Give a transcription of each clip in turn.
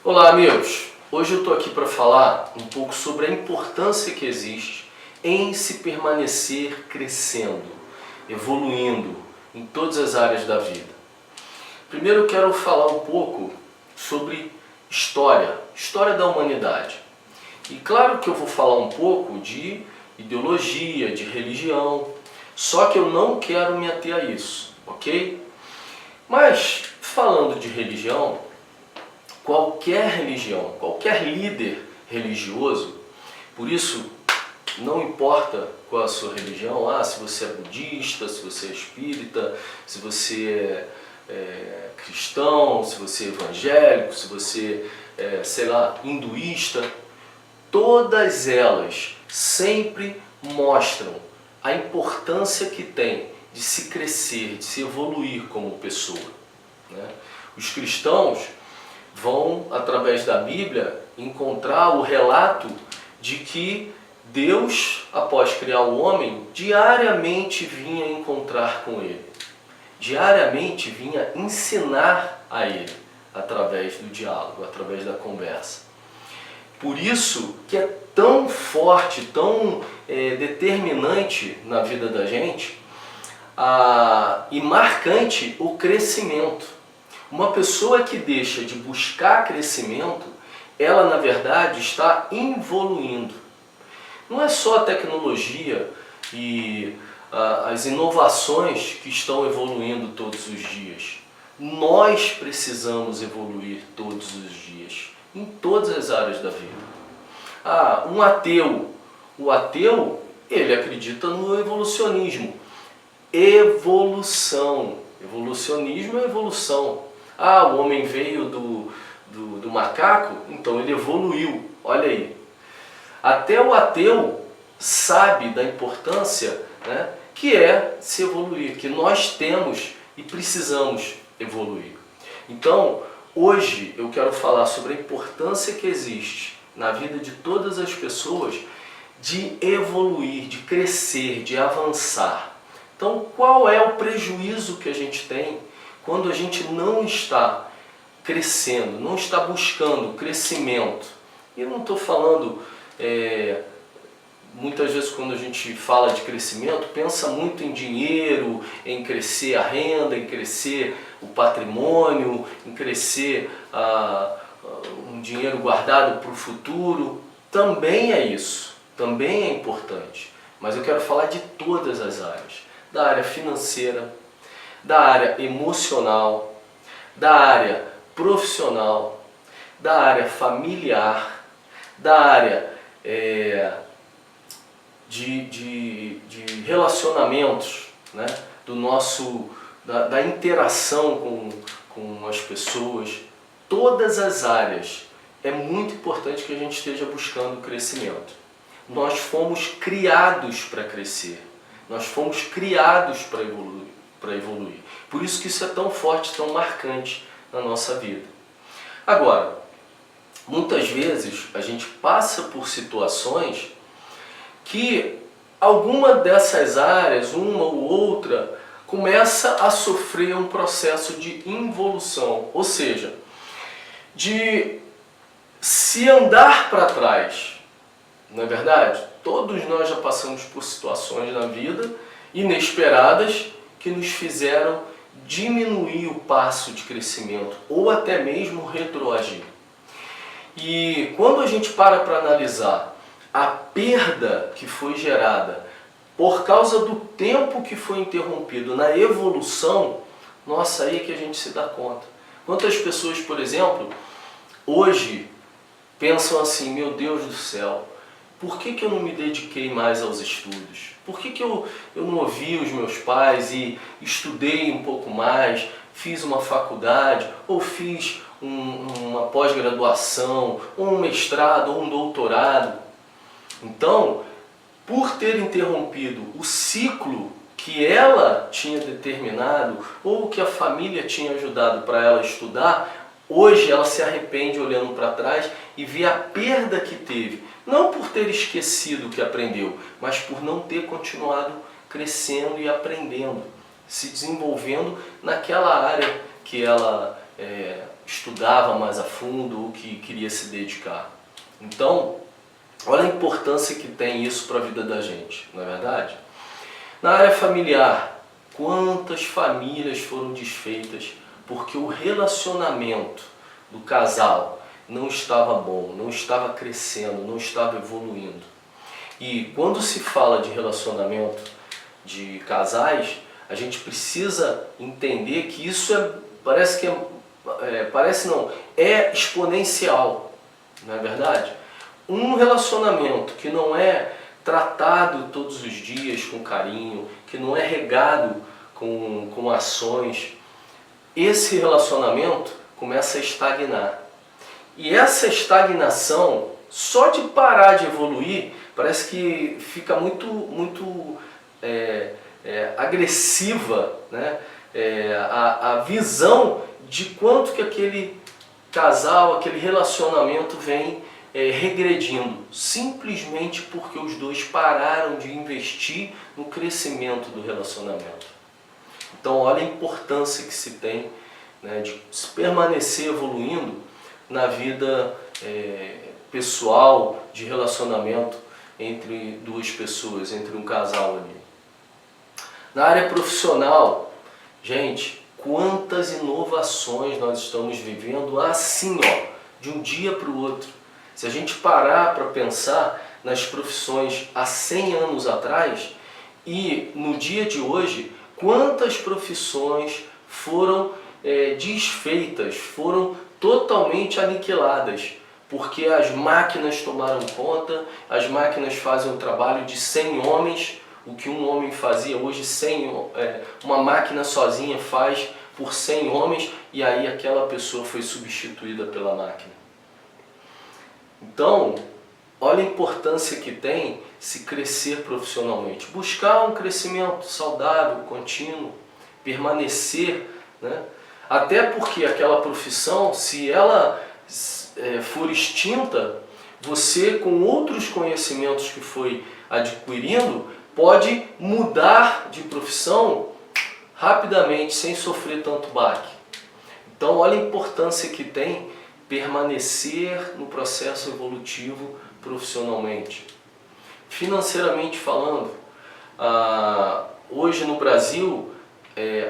Olá, amigos! Hoje eu estou aqui para falar um pouco sobre a importância que existe em se permanecer crescendo, evoluindo em todas as áreas da vida. Primeiro eu quero falar um pouco sobre história da humanidade. E claro que eu vou falar um pouco de ideologia, de religião, só que eu não quero me ater a isso, ok? Mas, falando de religião, qualquer líder religioso, por isso não importa qual a sua religião, se você é budista, se você é espírita, se você é cristão, se você é evangélico, se você é, hinduísta, todas elas sempre mostram a importância que tem de se crescer, de se evoluir como pessoa, né? Os cristãos vão, através da Bíblia, encontrar o relato de que Deus, após criar o homem, diariamente vinha encontrar com ele. Diariamente vinha ensinar a ele, através do diálogo, através da conversa. Por isso que é tão forte, tão determinante na vida da gente e marcante o crescimento. Uma pessoa que deixa de buscar crescimento, ela na verdade está evoluindo. Não é só a tecnologia e as inovações que estão evoluindo todos os dias. Nós precisamos evoluir todos os dias, em todas as áreas da vida. Um ateu. O ateu, ele acredita no evolucionismo. Evolução. Evolucionismo é evolução. O homem veio do macaco, então ele evoluiu. Olha aí. Até o ateu sabe da importância, né, que é se evoluir, que nós temos e precisamos evoluir. Então, hoje eu quero falar sobre a importância que existe na vida de todas as pessoas de evoluir, de crescer, de avançar. Então, qual é o prejuízo que a gente tem quando a gente não está crescendo, não está buscando crescimento? E eu não estou falando, muitas vezes quando a gente fala de crescimento, pensa muito em dinheiro, em crescer a renda, em crescer o patrimônio, em crescer um dinheiro guardado para o futuro. Também é isso, também é importante. Mas eu quero falar de todas as áreas. Da área financeira, da área emocional, da área profissional, da área familiar, da área de relacionamentos, né? Da interação com as pessoas. Todas as áreas é muito importante que a gente esteja buscando crescimento. Nós fomos criados para crescer. Nós fomos criados para evoluir. Por isso que isso é tão forte, tão marcante na nossa vida. Agora, muitas vezes a gente passa por situações que alguma dessas áreas, uma ou outra, começa a sofrer um processo de involução, ou seja, de se andar para trás. Não é verdade? Todos nós já passamos por situações na vida inesperadas que nos fizeram diminuir o passo de crescimento ou até mesmo retroagir. E quando a gente para analisar a perda que foi gerada por causa do tempo que foi interrompido na evolução, nossa, aí é que a gente se dá conta. Quantas pessoas, por exemplo, hoje pensam assim: meu Deus do céu, por que eu não me dediquei mais aos estudos? Por que eu não ouvi os meus pais e estudei um pouco mais, fiz uma faculdade, ou fiz uma pós-graduação, ou um mestrado, ou um doutorado? Então, por ter interrompido o ciclo que ela tinha determinado, ou que a família tinha ajudado para ela estudar, hoje ela se arrepende olhando para trás e vê a perda que teve. Não por ter esquecido o que aprendeu, mas por não ter continuado crescendo e aprendendo, se desenvolvendo naquela área que ela estudava mais a fundo ou que queria se dedicar. Então, olha a importância que tem isso para a vida da gente, não é verdade? Na área familiar, quantas famílias foram desfeitas porque o relacionamento do casal não estava bom, não estava crescendo, não estava evoluindo. E quando se fala de relacionamento de casais, a gente precisa entender que isso é exponencial, não é verdade? Um relacionamento que não é tratado todos os dias com carinho, que não é regado com ações, esse relacionamento começa a estagnar. E essa estagnação, só de parar de evoluir, parece que fica muito agressiva, né? A visão de quanto que aquele casal, aquele relacionamento vem regredindo, simplesmente porque os dois pararam de investir no crescimento do relacionamento. Então olha a importância que se tem, né, de se permanecer evoluindo na vida pessoal, de relacionamento entre duas pessoas, entre um casal ali. Na área profissional, gente, quantas inovações nós estamos vivendo assim, ó, de um dia para o outro. Se a gente parar para pensar nas profissões há 100 anos atrás e no dia de hoje, quantas profissões foram desfeitas, foram totalmente aniquiladas, porque as máquinas tomaram conta, as máquinas fazem o trabalho de 100 homens, o que um homem fazia hoje, uma máquina sozinha faz por 100 homens, e aí aquela pessoa foi substituída pela máquina. Então, olha a importância que tem se crescer profissionalmente. Buscar um crescimento saudável, contínuo, permanecer, né? Até porque aquela profissão, se ela for extinta, você com outros conhecimentos que foi adquirindo, pode mudar de profissão rapidamente, sem sofrer tanto baque. Então olha a importância que tem permanecer no processo evolutivo profissionalmente. Financeiramente falando, hoje no Brasil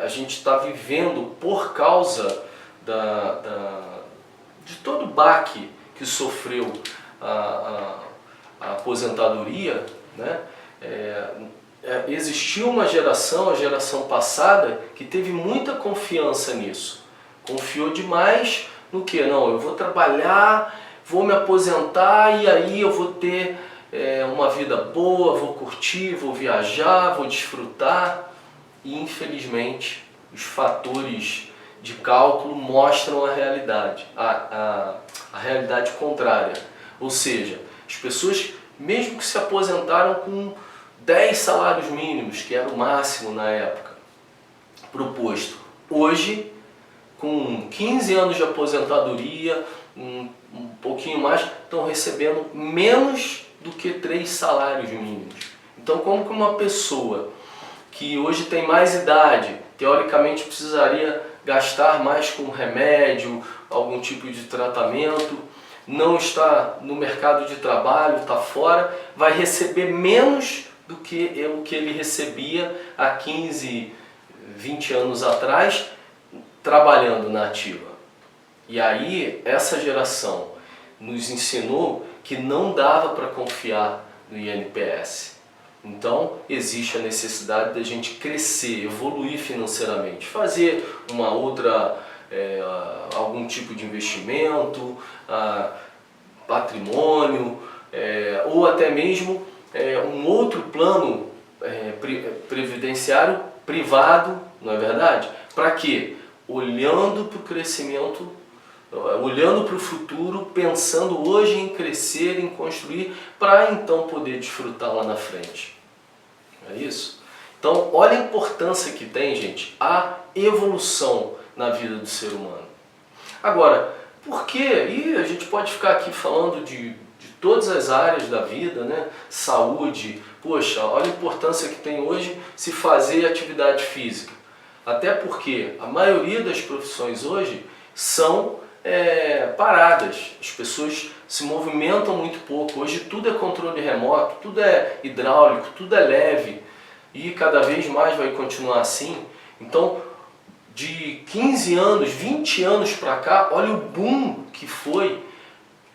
a gente está vivendo, por causa de todo o baque que sofreu a aposentadoria, né? Existiu uma geração, a geração passada, que teve muita confiança nisso. Confiou demais no que? Não, eu vou trabalhar, vou me aposentar e aí eu vou ter uma vida boa, vou curtir, vou viajar, vou desfrutar. E infelizmente os fatores de cálculo mostram a realidade, a realidade contrária. Ou seja, as pessoas, mesmo que se aposentaram com 10 salários mínimos, que era o máximo na época proposto, hoje, com 15 anos de aposentadoria, um pouquinho mais, estão recebendo menos do que 3 salários mínimos. Então, como que uma pessoa que hoje tem mais idade, teoricamente precisaria gastar mais com remédio, algum tipo de tratamento, não está no mercado de trabalho, está fora, vai receber menos do que o que ele recebia há 15, 20 anos atrás, trabalhando na ativa. E aí essa geração nos ensinou que não dava para confiar no INPS. Então existe a necessidade da gente crescer, evoluir financeiramente, fazer uma outra, algum tipo de investimento, patrimônio, ou até mesmo um outro plano previdenciário privado, não é verdade? Para quê? Olhando para o crescimento, olhando para o futuro, pensando hoje em crescer, em construir, para então poder desfrutar lá na frente. É isso? Então, olha a importância que tem, gente, a evolução na vida do ser humano. Agora, por quê? E a gente pode ficar aqui falando de todas as áreas da vida, né? Saúde, poxa, olha a importância que tem hoje se fazer atividade física. Até porque a maioria das profissões hoje são paradas. As pessoas se movimentam muito pouco. Hoje tudo é controle remoto, tudo é hidráulico, tudo é leve e cada vez mais vai continuar assim. Então, de 15 anos, 20 anos para cá, olha o boom que foi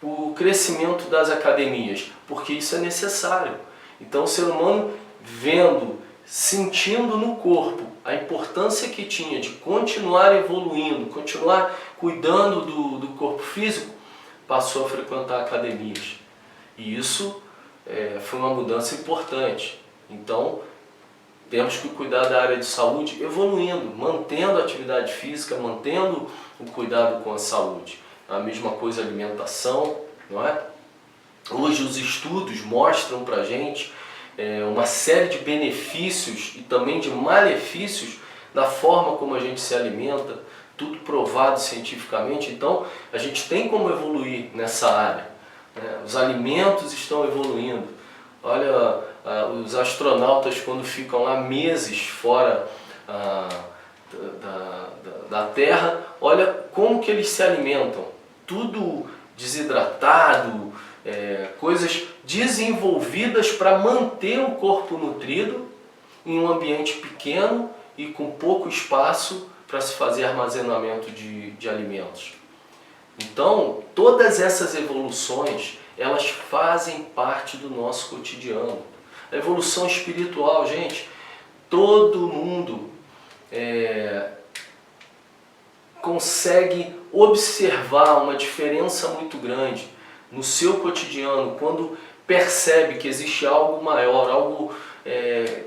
o crescimento das academias, porque isso é necessário. Então o ser humano vendo, sentindo no corpo a importância que tinha de continuar evoluindo, continuar cuidando do corpo físico, passou a frequentar academias. E isso foi uma mudança importante. Então temos que cuidar da área de saúde evoluindo, mantendo a atividade física, mantendo o cuidado com a saúde. A mesma coisa a alimentação, não é? Hoje os estudos mostram para a gente uma série de benefícios e também de malefícios da forma como a gente se alimenta, tudo provado cientificamente. Então a gente tem como evoluir nessa área, né? Os alimentos estão evoluindo. Olha, os astronautas quando ficam lá meses fora da Terra, olha como que eles se alimentam. Tudo desidratado, coisas desenvolvidas para manter o corpo nutrido em um ambiente pequeno e com pouco espaço para se fazer armazenamento de alimentos. Então, todas essas evoluções, elas fazem parte do nosso cotidiano. A evolução espiritual, gente, todo mundo consegue observar uma diferença muito grande no seu cotidiano quando percebe que existe algo maior, algo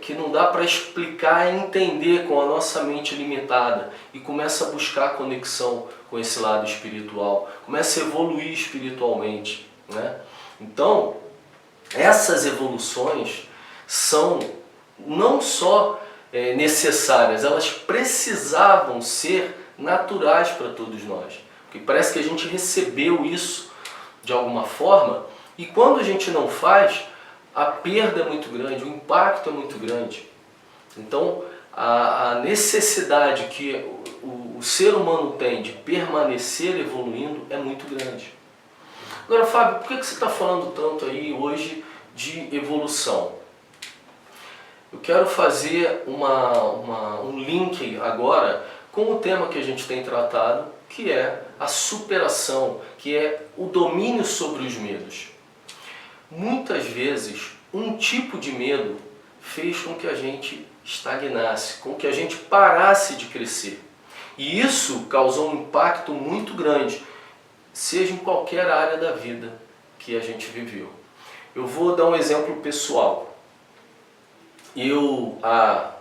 que não dá para explicar e entender com a nossa mente limitada e começa a buscar conexão com esse lado espiritual, começa a evoluir espiritualmente, né? Então, essas evoluções são não só necessárias, elas precisavam ser naturais para todos nós. Porque parece que a gente recebeu isso de alguma forma e quando a gente não faz, a perda é muito grande, o impacto é muito grande. Então, a necessidade que o ser humano tem de permanecer evoluindo é muito grande. Agora, Fábio, por que você está falando tanto aí hoje de evolução? Eu quero fazer um link agora com o tema que a gente tem tratado, que é a superação, que é o domínio sobre os medos. Muitas vezes, um tipo de medo fez com que a gente estagnasse, com que a gente parasse de crescer. E isso causou um impacto muito grande, seja em qualquer área da vida que a gente viveu. Eu vou dar um exemplo pessoal. Eu, há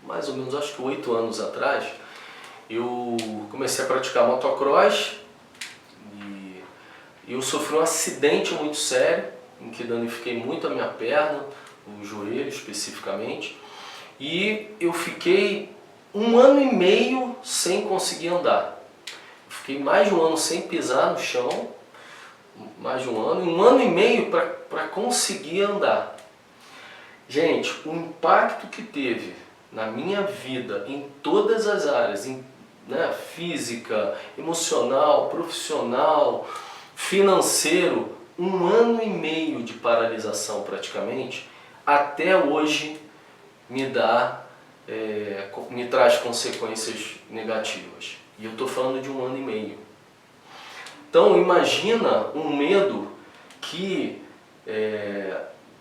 mais ou menos, acho que 8 anos atrás, eu comecei a praticar motocross e eu sofri um acidente muito sério, em que danifiquei muito a minha perna, o joelho especificamente, e eu fiquei 1 ano e meio sem conseguir andar. Fiquei mais de 1 ano sem pisar no chão, mais de 1 ano, e 1 ano e meio para conseguir andar. Gente, o impacto que teve na minha vida, em todas as áreas, física, emocional, profissional, financeiro, 1 ano e meio de paralisação praticamente, até hoje me traz consequências negativas. E eu estou falando de 1 ano e meio. Então imagina um medo que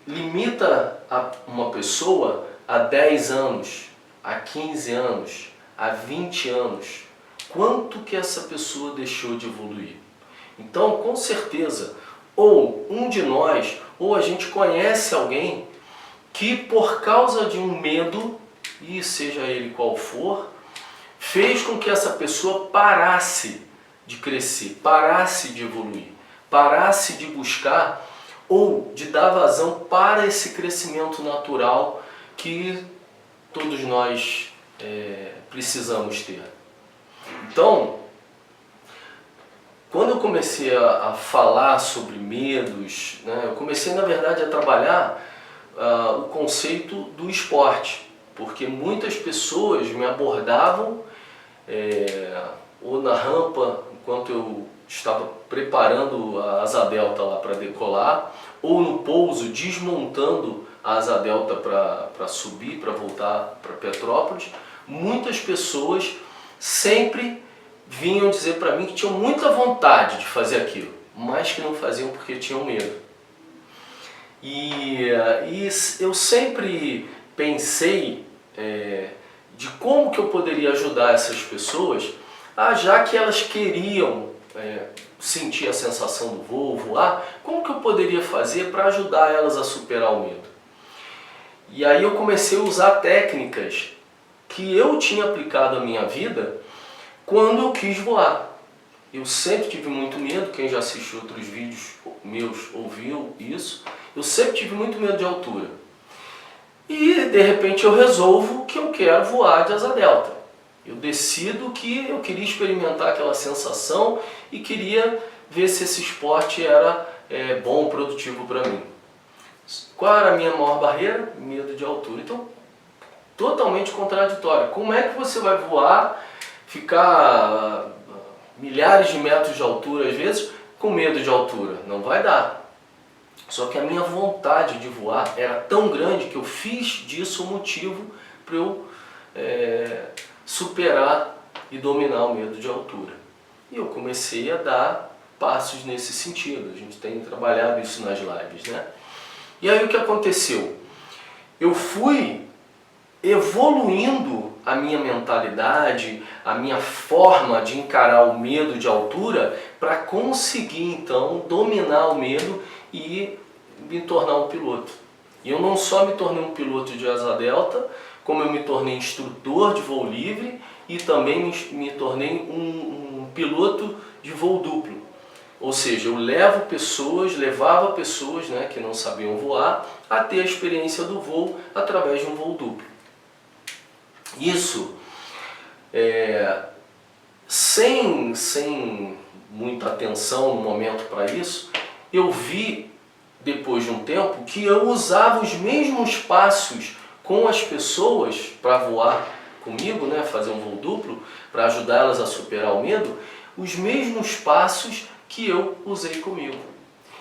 limita uma pessoa a 10 anos, a 15 anos, a 20 anos. Quanto que essa pessoa deixou de evoluir? Então, com certeza, ou um de nós, ou a gente conhece alguém que por causa de um medo, e seja ele qual for, fez com que essa pessoa parasse de crescer, parasse de evoluir, parasse de buscar ou de dar vazão para esse crescimento natural que todos nós precisamos ter. Então, quando eu comecei a falar sobre medos, eu comecei na verdade a trabalhar o conceito do esporte, porque muitas pessoas me abordavam ou na rampa enquanto eu estava preparando a asa delta lá para decolar, ou no pouso desmontando a asa delta para subir, para voltar para Petrópolis, muitas pessoas sempre vinham dizer para mim que tinham muita vontade de fazer aquilo, mas que não faziam porque tinham medo. E eu sempre pensei de como que eu poderia ajudar essas pessoas, já que elas queriam sentir a sensação do voo, voar, como que eu poderia fazer para ajudar elas a superar o medo? E aí eu comecei a usar técnicas que eu tinha aplicado à minha vida quando eu quis voar. Eu sempre tive muito medo, quem já assistiu outros vídeos meus ouviu isso, eu sempre tive muito medo de altura. E de repente eu resolvo que eu quero voar de asa delta. Eu decido que eu queria experimentar aquela sensação e queria ver se esse esporte era bom, produtivo para mim. Qual era a minha maior barreira? Medo de altura. Então, totalmente contraditório. Como é que você vai voar, ficar milhares de metros de altura às vezes, com medo de altura? Não vai dar. Só que a minha vontade de voar era tão grande que eu fiz disso um motivo para eu superar e dominar o medo de altura. E eu comecei a dar passos nesse sentido. A gente tem trabalhado isso nas lives, né? E aí o que aconteceu? Eu fui evoluindo a minha mentalidade, a minha forma de encarar o medo de altura para conseguir então dominar o medo e me tornar um piloto. E eu não só me tornei um piloto de asa delta, como eu me tornei instrutor de voo livre e também me tornei um piloto de voo duplo. Ou seja, eu levava pessoas que não sabiam voar a ter a experiência do voo através de um voo duplo. Isso, sem muita atenção no momento para isso, eu vi, depois de um tempo, que eu usava os mesmos passos com as pessoas para voar comigo, fazer um voo duplo, para ajudar elas a superar o medo, os mesmos passos que eu usei comigo.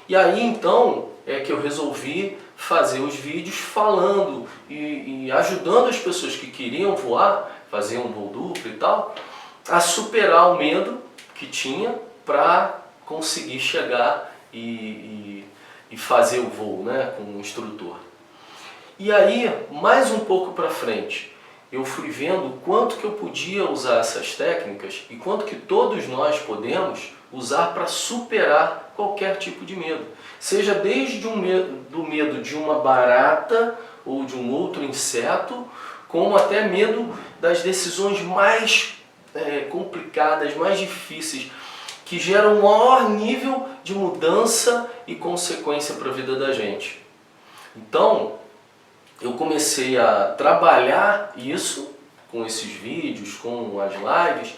E aí então é que eu resolvi fazer os vídeos falando e ajudando as pessoas que queriam voar, fazer um voo duplo e tal, a superar o medo que tinha para conseguir chegar e fazer o voo com o instrutor. E aí, mais um pouco para frente, eu fui vendo o quanto que eu podia usar essas técnicas e quanto que todos nós podemos usar para superar qualquer tipo de medo. Seja desde do medo de uma barata ou de um outro inseto, como até medo das decisões mais complicadas, mais difíceis, que geram um maior nível de mudança e consequência para a vida da gente. Então, eu comecei a trabalhar isso com esses vídeos, com as lives,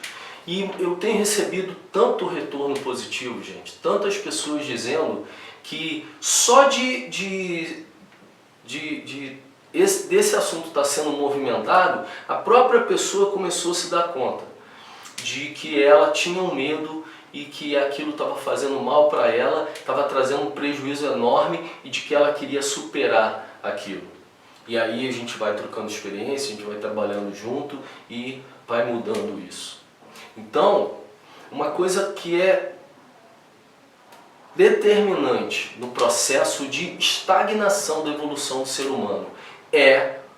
e eu tenho recebido tanto retorno positivo, gente, tantas pessoas dizendo que só desse assunto estar sendo movimentado, a própria pessoa começou a se dar conta de que ela tinha um medo e que aquilo estava fazendo mal para ela, estava trazendo um prejuízo enorme e de que ela queria superar aquilo. E aí a gente vai trocando experiência, a gente vai trabalhando junto e vai mudando isso. Então, uma coisa que é determinante no processo de estagnação da evolução do ser humano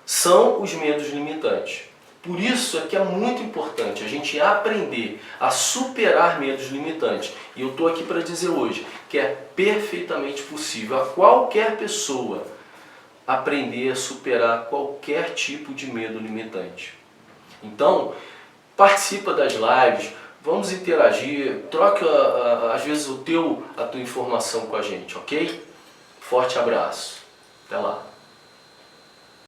são os medos limitantes. Por isso é que é muito importante a gente aprender a superar medos limitantes. E eu estou aqui para dizer hoje que é perfeitamente possível a qualquer pessoa aprender a superar qualquer tipo de medo limitante. Então, participa das lives, vamos interagir, troca às vezes a tua informação com a gente, ok? Forte abraço, até lá!